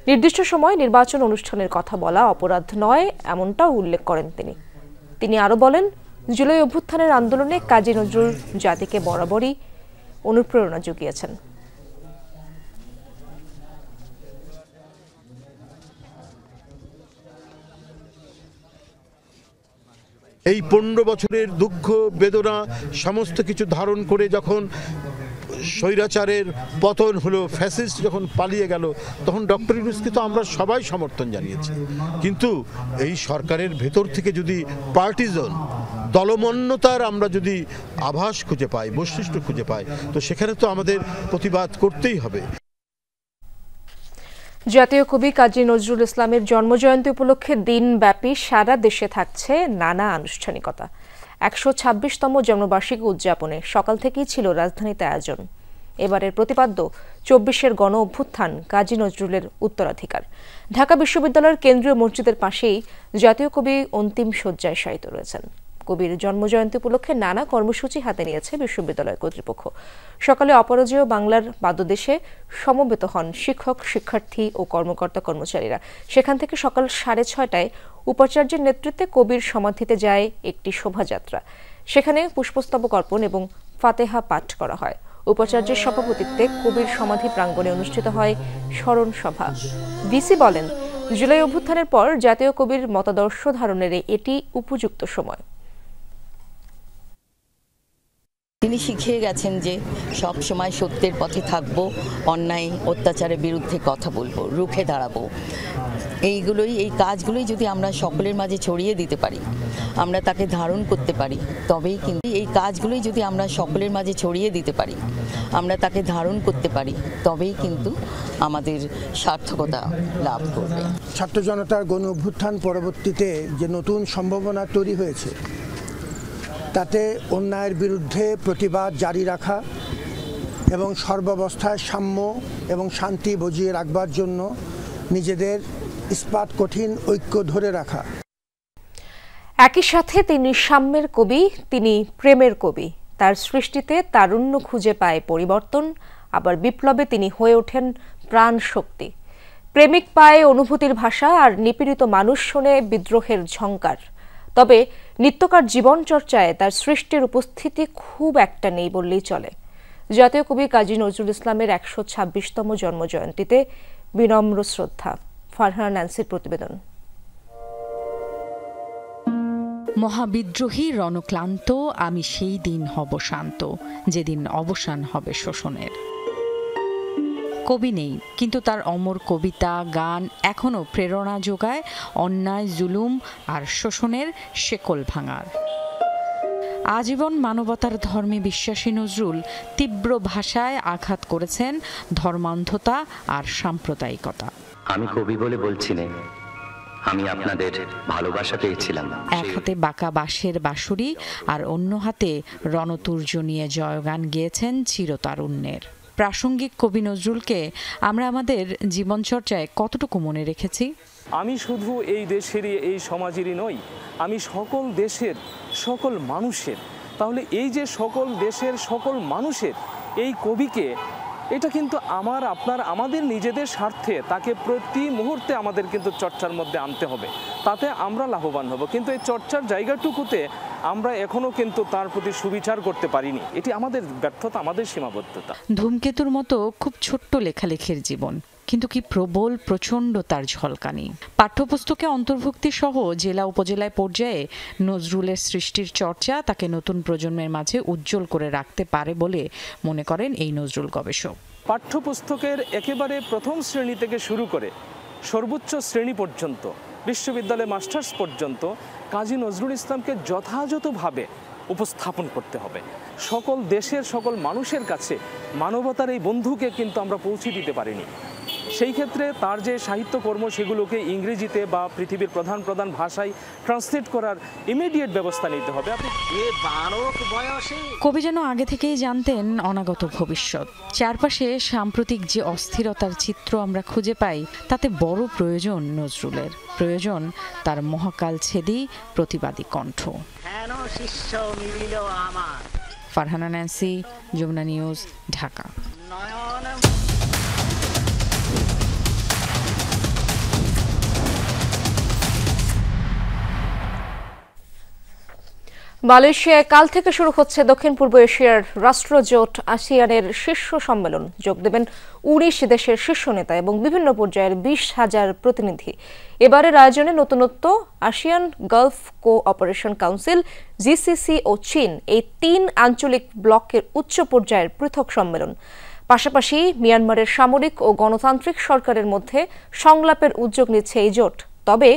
[SPEAKER 1] নির্দিষ্ট সময় নির্বাচন অনুষ্ঠানের কথা বলা অপরাধ নয়, এমনটাও উল্লেখ করেন তিনি আরও বলেন, জুলাই অভ্যুত্থানের আন্দোলনে কাজী নজরুল জাতিকে বরাবরই অনুপ্রেরণা জুগিয়েছেন।
[SPEAKER 16] এই 15 বছরের দুঃখ বেদনা সমস্ত কিছু ধারণ করে যখন স্বৈরাচারের পতন হলো, ফ্যাসিস্ট যখন পালিয়ে গেল, তখন ডক্টর ইউনূসকে তো আমরা সবাই সমর্থন জানিয়েছি। কিন্তু এই সরকারের ভেতর থেকে যদি পার্টিজন দলমন্যতার আমরা যদি আভাস খুঁজে পাই, বৈশিষ্ট্য খুঁজে পাই, তো সেখানে তো আমাদের প্রতিবাদ করতেই হবে।
[SPEAKER 1] জাতীয় কবি কাজী নজরুল ইসলামের জন্মজয়ন্তী উপলক্ষে দিনব্যাপী সারা দেশে থাকছে নানা আনুষ্ঠানিকতা। ১২৬তম জন্মবার্ষিকী উদযাপনে সকাল থেকেই ছিল রাজধানীতে আয়োজন। এবারের প্রতিপাদ্য ২৪-এর গণ অভ্যুত্থান কাজী নজরুলের উত্তরাধিকার। ঢাকা বিশ্ববিদ্যালয়ের কেন্দ্রীয় মসজিদের পাশেই জাতীয় কবি অন্তিম শয্যায় শায়িত রয়েছেন। কবির জন্মজয়ন্তী উপলক্ষে নানা কর্মসূচি হাতে নিয়েছে বিশ্ববিদ্যালয় কর্তৃপক্ষ। সকালে অপরাজেয় বাংলার পাদদেশে সমবেত হন শিক্ষক, শিক্ষার্থী ও কর্মকর্তা কর্মচারীরা। সেখান থেকে সকাল 6:30টায় উপাচার্যের নেতৃত্বে কবির সমাধিতে যায় একটি শোভাযাত্রা। সেখানে পুষ্পস্তবক অর্পণ এবং ফাতেহা পাঠ করা হয়। উপাচার্যের সভাপতিত্বে কবির সমাধি প্রাঙ্গণে অনুষ্ঠিত হয় স্মরণ সভা। ভিসি বলেন, জুলাই অভ্যুত্থানের পর জাতীয় কবির মতাদর্শ ধারণের এটি উপযুক্ত সময়।
[SPEAKER 17] তিনি শিখিয়ে গেছেন যে সব সময় সত্যের পথে থাকবো, অন্যায় অত্যাচারের বিরুদ্ধে কথা বলবো, রুখে দাঁড়াবো। এই কাজগুলোই যদি আমরা সকলের মাঝে ছড়িয়ে দিতে পারি, আমরা তাকে ধারণ করতে পারি, তবেই কিন্তু এই কাজগুলোই যদি আমরা সকলের মাঝে ছড়িয়ে দিতে পারি, আমরা তাকে ধারণ করতে পারি, তবেই কিন্তু আমাদের সার্থকতা লাভ করবে।
[SPEAKER 18] ছাত্র জনতার গণ অভ্যুত্থান পরবর্তীতে যে নতুন সম্ভাবনা তৈরি হয়েছে, তাতে অন্যায়ের বিরুদ্ধে প্রতিবাদ জারি রাখা এবং সর্বাবস্থায় সাম্য এবং শান্তি বজিয়ে রাখবার জন্য নিজেদের ইস্পাত কঠিন ঐক্য ধরে রাখা।
[SPEAKER 1] একই সাথে তিনি সাম্যের কবি, তিনি প্রেমের কবি। তার সৃষ্টিতে তারুণ্য খুঁজে পায় পরিবর্তন, আবার বিপ্লবে তিনি হয়ে ওঠেন প্রাণ শক্তি। প্রেমিক পায় অনুভূতির ভাষা, আর নিপীড়িত মানুষ শোনে বিদ্রোহের ঝংকার। তবে নিত্যকার জীবন চর্চায় তার সৃষ্টির উপস্থিতি খুব একটা নেই বললেই চলে। জাতীয় কবি কাজী নজরুল ইসলামের ১২৬তম জন্মজয়ন্তীতে বিনম্র শ্রদ্ধা। ফারহানা ন্যান্সির প্রতিবেদন।
[SPEAKER 19] মহাবিদ্রোহী রণক্লান্ত আমি সেই দিন হব শান্ত, যেদিন অবসান হবে শোষণের। কবি নেই, কিন্তু তার অমর কবিতা, গান এখনো প্রেরণা যোগায় অন্যায়, জুলুম আর শোষণের শেকল ভাঙার। আজীবন মানবতার ধর্মে বিশ্বাসী নজরুল তীব্র ভাষায় আঘাত করেছেন ধর্মান্ধতা আর সাম্প্রদায়িকতা।
[SPEAKER 20] আমি কবি বলে বলছি না, আমি আপনাদের ভালোবাসা পেয়েছিলাম।
[SPEAKER 19] এক হাতে বাঁকা বাঁশের বাঁশুরি আর অন্য হাতে রণতুর্য নিয়ে জয়গান গেয়েছেন চিরতারুণ্যের। প্রাসঙ্গিক কবি নজরুলকে আমরা আমাদের জীবনচর্চায় কতটুকু মনে রেখেছি?
[SPEAKER 21] আমি শুধু এই দেশেরই, এই সমাজেরই নই, আমি সকল দেশের সকল মানুষের। তাহলে এই যে সকল দেশের সকল মানুষের এই কবিকে, এটা কিন্তু আমাদের নিজেদের স্বার্থে তাকে প্রতি মুহূর্তে আমাদের কিন্তু চর্চার মধ্যে আনতে হবে। তাতে আমরা লাভবান হব। কিন্তু এই চর্চার জায়গাটুকুতে আমরা এখনো কিন্তু তার প্রতি সুবিচার করতে পারিনি। এটি আমাদের ব্যর্থতা, আমাদের সীমাবদ্ধতা।
[SPEAKER 19] ধূমকেতুর মতো খুব ছোট্ট লেখালেখির জীবন, কিন্তু কি প্রবল প্রচণ্ড তার ঝলকানি। পাঠ্যপুস্তকে অন্তর্ভুক্তি সহ জেলা উপজেলায় পর্যায়ে নজরুলের সৃষ্টির চর্চা তাকে নতুন প্রজন্মের মাঝে উজ্জ্বল করে রাখতে পারে বলে মনে করেন এই নজরুল গবেষক।
[SPEAKER 21] পাঠ্যপুস্তকের একেবারে প্রথম শ্রেণী থেকে শুরু করে সর্বোচ্চ শ্রেণী পর্যন্ত, বিশ্ববিদ্যালয় মাস্টার্স পর্যন্ত কাজী নজরুল ইসলামকে যথাযথভাবে উপস্থাপন করতে হবে। সকল দেশের সকল মানুষের কাছে মানবতার এই বন্ধুকে কিন্তু আমরা পৌঁছে দিতে পারিনি। সেই ক্ষেত্রে তার যে সাহিত্যকর্ম সেগুলোকে ইংরেজিতে বা পৃথিবীর প্রধান প্রধান ভাষায় ট্রান্সলেট করার ইমিডিয়েট ব্যবস্থা নিতে হবে।
[SPEAKER 19] কবি যেন আগে থেকেই জানতেন অনাগত ভবিষ্যৎ। চারপাশে সাম্প্রতিক যে অস্থিরতার চিত্র আমরা খুঁজে পাই, তাতে বড় প্রয়োজন নজরুলের, প্রয়োজন তার মহাকাল ছেদি প্রতিবাদী কণ্ঠ। Farhana Nancy, Jamuna news, Dhaka.
[SPEAKER 1] মালয়েশিয়ায় কাল থেকে শুরু হচ্ছে দক্ষিণ পূর্ব এশিয়ার রাষ্ট্রজোট আসিয়ানের শীর্ষ সম্মেলন। যোগ দেবেন 19 দেশের শীর্ষ নেতা এবং বিভিন্ন পর্যায়ের 20,000 প্রতিনিধি। এবারের আয়োজনে নতুনত্ব ASEAN Gulf Cooperation Council, GCC ও চীন, এই 3 আঞ্চলিক ব্লকের উচ্চ পর্যায়ের পৃথক সম্মেলন। পাশাপাশি মিয়ানমারের সামরিক ও গণতান্ত্রিক সরকারের মধ্যে সংলাপের উদ্যোগ নিচ্ছে এই জোট। তবে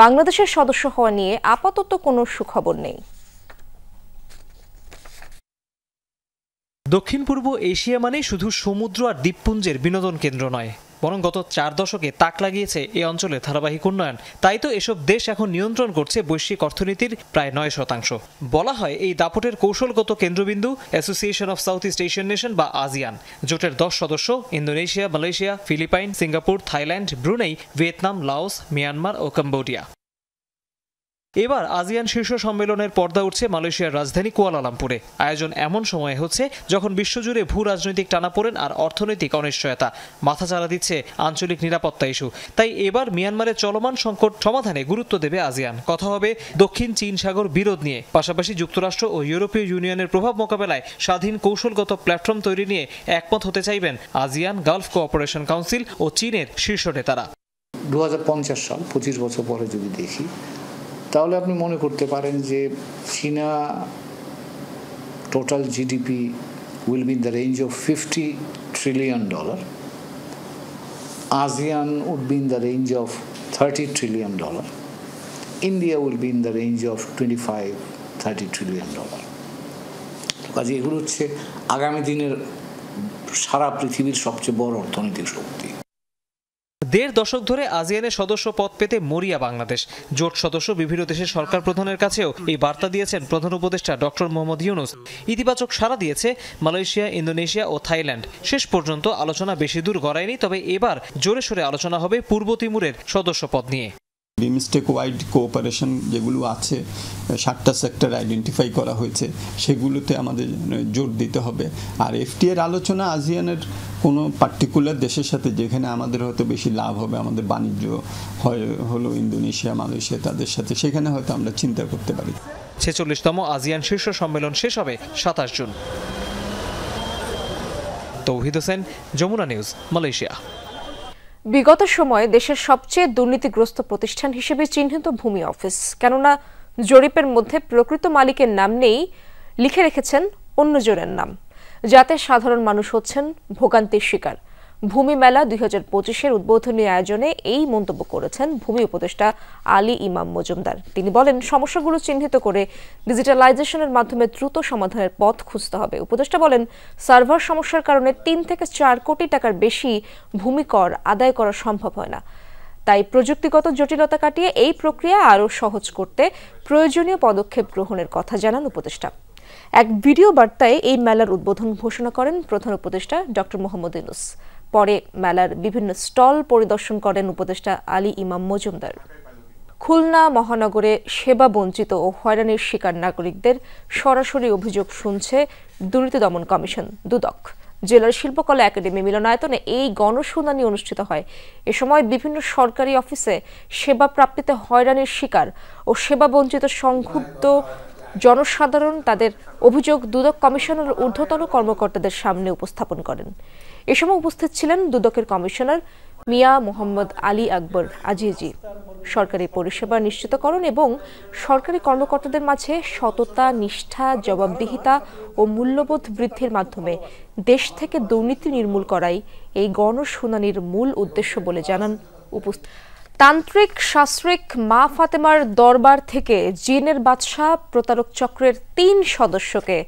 [SPEAKER 1] বাংলাদেশের সদস্য হওয়া নিয়ে আপাতত কোনো সুখবর নেই।
[SPEAKER 2] দক্ষিণ পূর্ব এশিয়া মানে শুধু সমুদ্র আর দ্বীপপুঞ্জের বিনোদন কেন্দ্র নয়, বরং গত 4 দশকে তাক লাগিয়েছে এই অঞ্চলের ধারাবাহিক উন্নয়ন। তাই তো এসব দেশ এখন নিয়ন্ত্রণ করছে বৈশ্বিক অর্থনীতির প্রায় 9%। বলা হয় এই দাপটের কৌশলগত কেন্দ্রবিন্দু Association of South East Asian Nation বা আসিয়ান। জোটের 10 সদস্য Indonesia, Malaysia, Philippines, Singapore, Thailand, Brunei, Vietnam, Laos, Myanmar ও কম্বোডিয়া। এবার আসিয়ান শীর্ষ সম্মেলনের পর্দা উঠছে মালয়েশিয়ার রাজধানী কুয়ালালামপুরে। আয়োজন এমন সময় হচ্ছে যখন বিশ্বজুড়ে ভূ রাজনৈতিক টানাপোড়েন আর অর্থনৈতিক অনিশ্চয়তা মাথাচাড়া দিচ্ছে আঞ্চলিক নিরাপত্তা ইস্যু। তাই এবার মিয়ানমারের চলমান সংকট সমাধানে গুরুত্ব দেবে আসিয়ান। কথা হবে দক্ষিণ চীন সাগর বিরোধ নিয়ে। পাশাপাশি যুক্তরাষ্ট্র ও ইউরোপীয় ইউনিয়নের প্রভাব মোকাবেলায় স্বাধীন কৌশলগত প্ল্যাটফর্ম তৈরি নিয়ে একমত হতে চাইবেন আসিয়ান গালফ কোঅপারেশন কাউন্সিল ও চীনের শীর্ষ নেতারা।
[SPEAKER 22] 2050 সাল, 25 বছর পরে যদি দেখি, তাহলে আপনি মনে করতে পারেন যে চীনা total GDP will be in the range of $50 trillion, ASEAN would be in the range of $30 trillion, India will be in the range of $25-30 trillion. কাজে এগুলো হচ্ছে আগামী দিনের সারা পৃথিবীর সবচেয়ে বড় অর্থনৈতিক শক্তি।
[SPEAKER 2] 1.5 দশক ধরে আসিয়ানের সদস্য পদ পেতে মরিয়া বাংলাদেশ। জোট সদস্য বিভিন্ন দেশের সরকার প্রধানের কাছেও এই বার্তা দিয়েছেন প্রধান উপদেষ্টা ডক্টর মোহাম্মদ ইউনুস। ইতিবাচক সাড়া দিয়েছে মালয়েশিয়া, ইন্দোনেশিয়া ও থাইল্যান্ড। শেষ পর্যন্ত আলোচনা বেশি দূর গড়ায়নি, তবে এবার জোরে সোরে আলোচনা হবে পূর্ব তিমুরের সদস্য পদ নিয়ে।
[SPEAKER 23] বিমস্টেক ওয়াইড কোঅপারেশন যেগুলো আছে, 7টা সেক্টর আইডেন্টিফাই করা হয়েছে, সেগুলোতে আমাদের জোর দিতে হবে। আর এফটিএর আলোচনা আসিয়ানের কোনো পার্টিকুলার দেশের সাথে, যেখানে আমাদের হয়তো বেশি লাভ হবে, আমাদের বাণিজ্য হলো ইন্দোনেশিয়া, মালয়েশিয়া, তাদের সাথে, সেখানে হয়তো আমরা চিন্তা করতে পারি।
[SPEAKER 2] 46তম আসিয়ান শীর্ষ সম্মেলন শেষ হবে 27 জুন। তৌহিদ হোসেন, যমুনা নিউজ, মালয়েশিয়া।
[SPEAKER 1] বিগত সময়ে দেশের সবচেয়ে দুর্নীতিগ্রস্ত প্রতিষ্ঠান হিসেবে চিহ্নিত ভূমি অফিস, কেননা জরিপের মধ্যে প্রকৃত মালিকের নাম নেই, লিখে রেখেছেন অন্যজনের নাম, যাতে সাধারণ মানুষ হচ্ছেন ভোগান্তির শিকার। ভূমি মেলা 2025-এর উদ্বোধনী আয়োজনে এই মন্তব্য করেছেন ভূমি উপদেষ্টা আলী ইমাম মজুমদার। তিনি বলেন, সমস্যাগুলো চিহ্নিত করে ডিজিটালাইজেশনের মাধ্যমে দ্রুত সমাধানের পথ খুঁজতে হবে। উপদেষ্টা বলেন, সার্ভার সমস্যার কারণে 3 থেকে 4 কোটি টাকার বেশি ভূমি কর আদায় করা সম্ভব হয় না। তাই প্রযুক্তিগত জটিলতা কাটিয়ে এই প্রক্রিয়া আরও সহজ করতে প্রয়োজনীয় পদক্ষেপ গ্রহণের কথা জানান উপদেষ্টা। এক ভিডিও বার্তায় এই মেলার উদ্বোধন ঘোষণা করেন প্রধান উপদেষ্টা ডক্টর মোহাম্মদ ইউনুস। পরে মেলার বিভিন্ন স্টল পরিদর্শন করেন উপদেষ্টা আলী ইমাম মজুমদার। খুলনা মহানগরে সেবা বঞ্চিত ও হয়রানির শিকার নাগরিকদের সরাসরি অভিযোগ শুনছে দুর্নীতি দমন কমিশন দুদক। জেলার শিল্পকলা একাডেমি মিলনায়তনে এই গণশুনানি অনুষ্ঠিত হয়। এ সময় বিভিন্ন সরকারি অফিসে সেবা প্রাপ্তিতে হয়রানির শিকার ও সেবা বঞ্চিত সংক্ষুব্ধ জনসাধারণ তাদের অভিযোগ দুদক কমিশনের ঊর্ধ্বতন কর্মকর্তাদের সামনে উপস্থাপন করেন। এ সময় উপস্থিত ছিলেন দুদকের কমিশনার মিয়া মোহাম্মদ আলী আকবর আজিজি। সরকারি পরিষেবা নিশ্চিতকরণ এবং সরকারি কর্মকর্তাদের মাঝে সততা, নিষ্ঠা, জবাবদিহিতা ও মূল্যবোধ বৃদ্ধির মাধ্যমে দেশ থেকে দুর্নীতি নির্মূল করাই এই গণশুনানির মূল উদ্দেশ্য বলে জানান উপস্থিত। তান্ত্রিক শাস্ত্রিক মা ফাতেমার দরবার থেকে জিনের বাদশাহ প্রতারক চক্রের ৩ সদস্যকে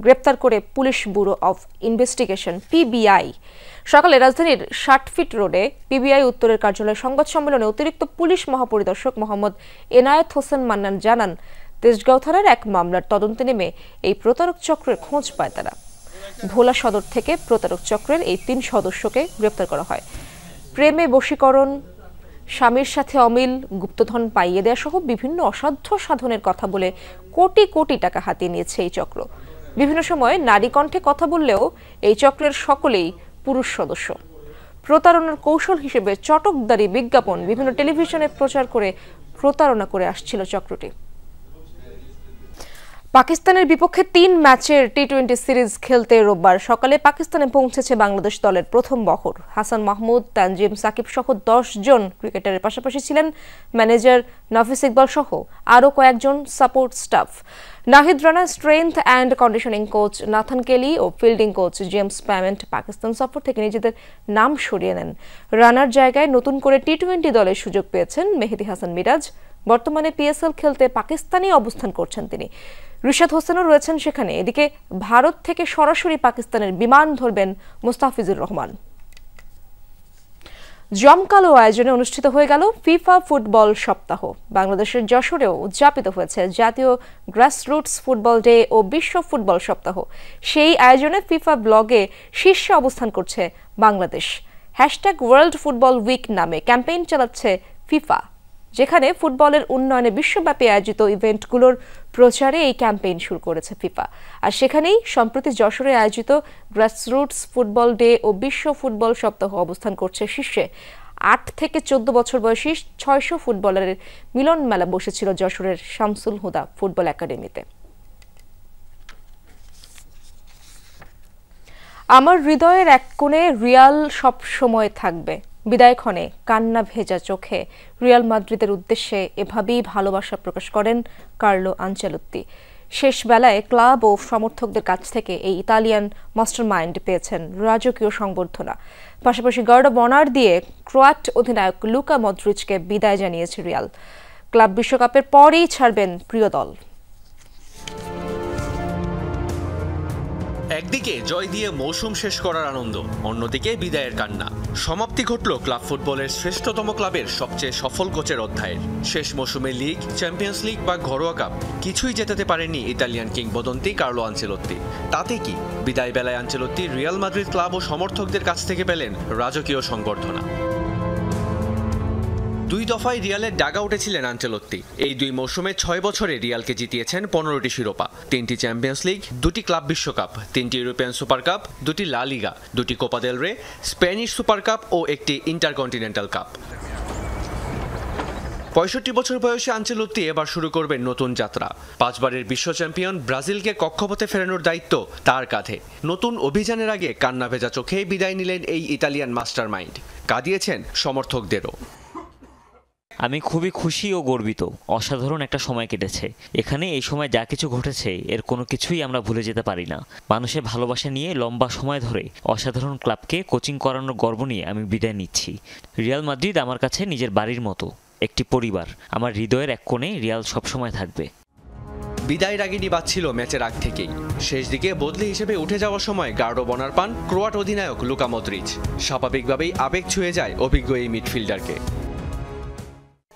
[SPEAKER 1] গ্রেপ্তার করে police bureau of investigation PBI সকালে রাজধানীর ৬০ ফিট রোডে পিবিআই উত্তরের কার্যালয়ে সংবাদ সম্মেলনে অতিরিক্ত পুলিশ মহাপরিদর্শক মোহাম্মদ এনায়েত হোসেন মান্নান জানান, তেজগাঁও থানার এক মামলার তদন্তে নেমে এই প্রতারক চক্রের খোঁজ পায় তারা। ভোলা সদর থেকে প্রতারক চক্রের এই ৩ সদস্যকে গ্রেপ্তার করা হয়। প্রেমে বশীকরণ, স্বামীর সাথে অমিল, গুপ্তধন পাইয়ে দেয়া সহ বিভিন্ন অসাধ্য সাধনের কথা বলে কোটি কোটি টাকা হাতিয়ে নিয়েছে এই চক্র। বিভিন্ন সময়ে নারী কণ্ঠে কথা বললেও এই চক্রের সকলেই পুরুষ সদস্য। প্রতারণার কৌশল হিসেবে চটকদারি বিজ্ঞাপন বিভিন্ন টেলিভিশনে প্রচার করে প্রতারণা করে আসছিল চক্রটি। পাকিস্তানের বিপক্ষে ৩ ম্যাচের টি-20 সিরিজ খেলতে রোববার সকালে পাকিস্তানে পৌঁছেছে বাংলাদেশ দলের প্রথম বহর। হাসান মাহমুদ, তানজিম সাকিব সহ ১০ জন ক্রিকেটারের পাশাপাশি ছিলেন ম্যানেজার নাফিস ইকবাল সহ আরও কয়েকজন support staff. Nahid Rana, strength and conditioning coach Nathan Kelly ও fielding coach James Pamment Pakistan সফর থেকে নিজেদের নাম সরিয়ে নেন। রানার জায়গায় নতুন করে টি-20 দলের সুযোগ পেয়েছেন মেহেদী হাসান মিরাজ। বর্তমানে পিএসএল খেলতে পাকিস্তানে অবস্থান করছেন তিনি। রিশাদ হোসেনও রয়েছেন সেখানে। এদিকে ভারত থেকে সরাসরি পাকিস্তানের বিমান ধরবেন মুস্তাফিজুর রহমান। জমকালো আয়োজনে অনুষ্ঠিত হয়ে গেল ফিফা ফুটবল সপ্তাহ। বাংলাদেশের যশোরেও উদযাপিত হয়েছে জাতীয় গ্রাসরুটস ফুটবল ডে ও বিশ্ব ফুটবল সপ্তাহ। সেই আয়োজনে ফিফা ব্লগে শীর্ষে অবস্থান করছে বাংলাদেশ। #ওয়ার্ল্ড ফুটবল উইক নামে ক্যাম্পেইন চালাচ্ছে ফিফা, যেখানে ফুটবলের উন্নয়নে বিশ্বব্যাপী আয়োজিত ইভেন্টগুলোর প্রচারে এই ক্যাম্পেইন শুরু করেছে ফিফা। আর সেখানেই সম্প্রতি যশোরে আয়োজিত গ্রাসরুটস ফুটবল ডে ও বিশ্ব ফুটবল সপ্তাহ অবস্থান করছে শীর্ষে। ৮ থেকে ১৪ বছর বয়সী ৬০০ ফুটবলারের মিলন মেলা বসেছিল যশোরের শামসুল হুদা ফুটবল একাডেমিতে। আমার হৃদয়ের এক কোণে রিয়াল সব সময় থাকবে। বিদায়ক্ষণে কান্না ভেজা চোখে রিয়াল মাদ্রিদের উদ্দেশ্যে এভাবেই ভালোবাসা প্রকাশ করেন কার্লো আনচেলত্তি। শেষ বেলায় ক্লাব ও সমর্থকদের কাছ থেকে এই ইতালিয়ান মাস্টারমাইন্ড পেয়েছেন রাজকীয় সংবর্ধনা। পাশাপাশি গার্ড অব অনার দিয়ে ক্রোয়াট অধিনায়ক লুকা মদ্রিচকে বিদায় জানিয়েছে রিয়াল। ক্লাব বিশ্বকাপের পরেই ছাড়বেন প্রিয় দল।
[SPEAKER 3] একদিকে জয় দিয়ে মৌসুম শেষ করার আনন্দ, অন্যদিকে বিদায়ের কান্না। সমাপ্তি ঘটল ক্লাব ফুটবলের শ্রেষ্ঠতম ক্লাবের সবচেয়ে সফল কোচের অধ্যায়ের। শেষ মৌসুমে লিগ, চ্যাম্পিয়ন্স লিগ বা ঘরোয়া কাপ কিছুই জেতাতে পারেনি ইতালিয়ান কিংবদন্তি কার্লো আনচেলত্তি। তাতে কি, বিদায় বেলায় আনচেলত্তি রিয়াল মাদ্রিদ ক্লাব ও সমর্থকদের কাছ থেকে পেলেন রাজকীয় সংবর্ধনা। 2 দফায় রিয়ালের ডাগআউটে ছিলেন আনচেলত্তি। এই 2 মৌসুমে 6 বছরে রিয়ালকে জিতিয়েছেন 15টি শিরোপা, 3টি চ্যাম্পিয়ন্স লিগ, 2টি ক্লাব বিশ্বকাপ, 3টি ইউরোপিয়ান সুপার কাপ, 2টি লা লিগা, 2টি কোপা দেল রে, স্প্যানিশ সুপার কাপ ও একটি ইন্টারকন্টিনেন্টাল কাপ। 65 বছর বয়সে আনচেলত্তি এবার শুরু করবেন নতুন যাত্রা। 5 বারের বিশ্ব চ্যাম্পিয়ন ব্রাজিলকে কক্ষপথে ফেরানোর দায়িত্ব তার কাঁধে। নতুন অভিযানের আগে কান্না ভেজা চোখে বিদায় নিলেন এই ইতালিয়ান মাস্টারমাইন্ড। কাঁদিয়েছেন সমর্থকদেরও।
[SPEAKER 7] আমি খুবই খুশি ও গর্বিত। অসাধারণ একটা সময় কেটেছে এখানে। এই সময় যা কিছু ঘটেছে এর কোনো কিছুই আমরা ভুলে যেতে পারি না। মানুষের ভালোবাসা নিয়ে লম্বা সময় ধরে অসাধারণ ক্লাবকে কোচিং করানোর গর্ব নিয়ে আমি বিদায় নিচ্ছি। রিয়াল মাদ্রিদ আমার কাছে নিজের বাড়ির মতো একটি পরিবার। আমার হৃদয়ের এক কোণে রিয়াল সবসময় থাকবে।
[SPEAKER 3] বিদায় রাগিনী বাজছিল ম্যাচের আগ থেকেই। শেষ দিকে বদলি হিসেবে উঠে যাওয়ার সময় গার্ড অব অনার পান ক্রোয়াট অধিনায়ক লুকা মদ্রিচ। স্বাভাবিকভাবেই আবেগ ছুঁয়ে যায় অভিজ্ঞ এই মিডফিল্ডারকে।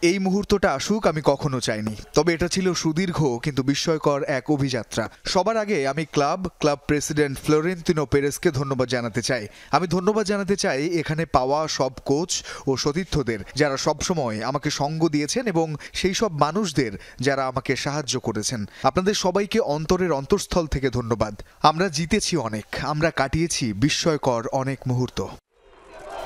[SPEAKER 4] এই মুহূর্তটা আসুক আমি কখনো চাইনি, তবে এটা ছিল সুদীর্ঘ কিন্তু বিস্ময়কর এক অভিযাত্রা। সবার আগে আমি ক্লাব প্রেসিডেন্ট ফ্লোরেন্তিনো পেরেসকে ধন্যবাদ জানাতে চাই। আমি ধন্যবাদ জানাতে চাই এখানে পাওয়া সব কোচ ও সতীর্থদের যারা সবসময় আমাকে সঙ্গ দিয়েছেন এবং সেই সব মানুষদের যারা আমাকে সাহায্য করেছেন। আপনাদের সবাইকে অন্তরের অন্তঃস্থল থেকে ধন্যবাদ। আমরা জিতেছি অনেক, আমরা কাটিয়েছি বিস্ময়কর অনেক মুহূর্ত।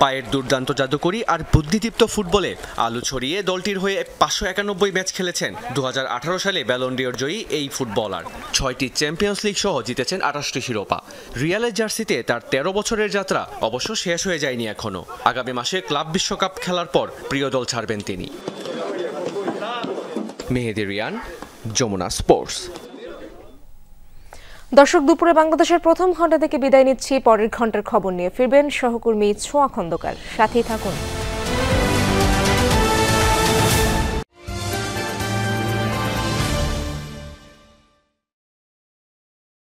[SPEAKER 3] পায়ের দুর্দান্ত জাদুকরি আর বুদ্ধিদীপ্ত ফুটবলে আলো ছড়িয়ে দলটির হয়ে 591 ম্যাচ খেলেছেন 2018 সালে ব্যালন ডিওর জয়ী এই ফুটবলার। 6টি চ্যাম্পিয়ন্স লিগ সহ জিতেছেন 28টি শিরোপা। রিয়ালের জার্সিতে তার 13 বছরের যাত্রা অবশ্য শেষ হয়ে যায়নি এখনো। আগামী মাসে ক্লাব বিশ্বকাপ খেলার পর প্রিয় দল ছাড়বেন তিনি। মেহেদি রিয়ান, যমুনা স্পোর্টস।
[SPEAKER 1] দর্শক, দুপুরে বাংলাদেশের প্রথম ঘণ্টা থেকে বিদায় নিচ্ছি। পরের ঘণ্টার খবর নিয়ে ফিরবেন সহকর্মী ছোঁয়া খন্দকার। সাথেই থাকুন।